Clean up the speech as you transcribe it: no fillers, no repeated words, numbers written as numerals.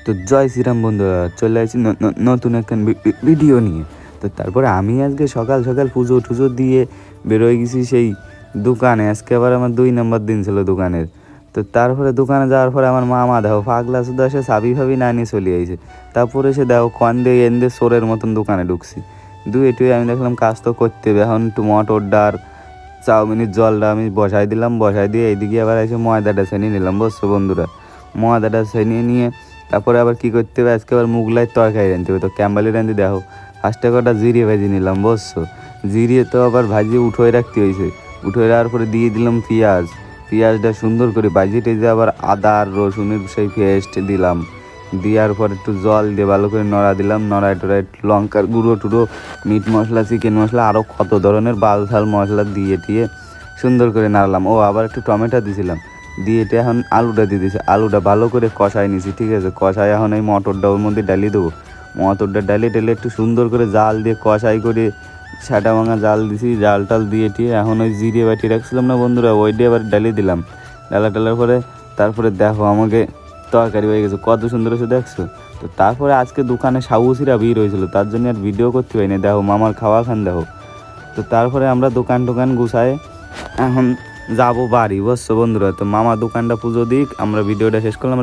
তো জয় শ্রীরাম বন্ধুরা, চলে আসছি নতুন একটা ভিডিও নিয়ে। তো তারপরে আমি আজকে সকাল সকাল পুজো টুজো দিয়ে বেরোয় গেছি সেই দোকানে। আজকে আবার আমার 2 নম্বর দিন ছিল দোকানের। তো তারপরে দোকানে যাওয়ার পরে আমার মামা দেখো পাগলা শুধু এসে চাবি ফাবি না নিয়ে চলে আইছে। তারপরে এসে দেখো কন্দে এন্দে চোরের মতন দোকানে ঢুকছি। এটুই আমি দেখলাম কাজ তো করতে হবে, এখন একটু মটরটা আর চাউমিনের জলটা আমি বসাই দিলাম, বসাই দিয়ে এইদিকে আবার এসে ময়দাটা ছেনিয়ে নিলাম, বুঝছো বন্ধুরা। ময়দাটা ছেনিয়ে নিয়ে তারপরে আবার কী করতে হবে, আজকে আবার মুগলাই তরকারি রাঁধতে হবে। তো ক্যাম্বালি রাঁধি দেখো ফার্স্টে কটা জিরিয়ে ভেজে নিলাম, বুঝছো। জিরিয়ে তো আবার ভাজিয়ে উঠোয় রাখতে হয়েছে। উঠোয় রাখার পরে দিয়ে দিলাম পেঁয়াজটা সুন্দর করে ভাজিয়ে টেজে আবার আদা আর রসুনের সেই পেস্ট দিলাম। দেওয়ার পর একটু জল দিয়ে ভালো করে নড়া দিলাম, নড়াই টড়াই লঙ্কার গুঁড়ো টুড়ো, মিট মশলা, চিকেন মশলা, আরও কত ধরনের বাল ঝাল মশলা দিয়ে টিয়ে সুন্দর করে নাড়লাম। ও আবার একটু টমেটো দিয়েছিলাম, দিয়ে এটা এখন আলুটা দিয়ে দিয়েছি। আলুটা ভালো করে কষাই নিছি, ঠিক আছে। কষাই এখন এই মটরটা ওর মধ্যে ডালিয়ে দেবো। মটরটা ডালিয়ে টেলে একটু সুন্দর করে জাল দিয়ে কষাই করে ছাটা ভাঙা জাল দিছি। জাল টাল দিয়ে টিয়ে এখন ওই জিরে বাটি রাখছিলাম না বন্ধুরা, ওই দিয়ে আবার ডালিয়ে দিলাম। ডালার পরে তারপরে দেখো আমাকে তরকারি হয়ে গেছে, কত সুন্দর হয়েছে দেখছো। তো তারপরে আজকে দোকানে সাবুসিরা ভিড় হয়েছিল, তার জন্য আর ভিডিও করতে পারিনি। দেখো মামার খাওয়া খান দেখো। তো তারপরে আমরা দোকান গুছায় এখন যাবো বাড়ি, বুঝছো বন্ধুরা। তো মামা দোকানটা পুজো দিক, আমরা ভিডিওটা শেষ করলাম।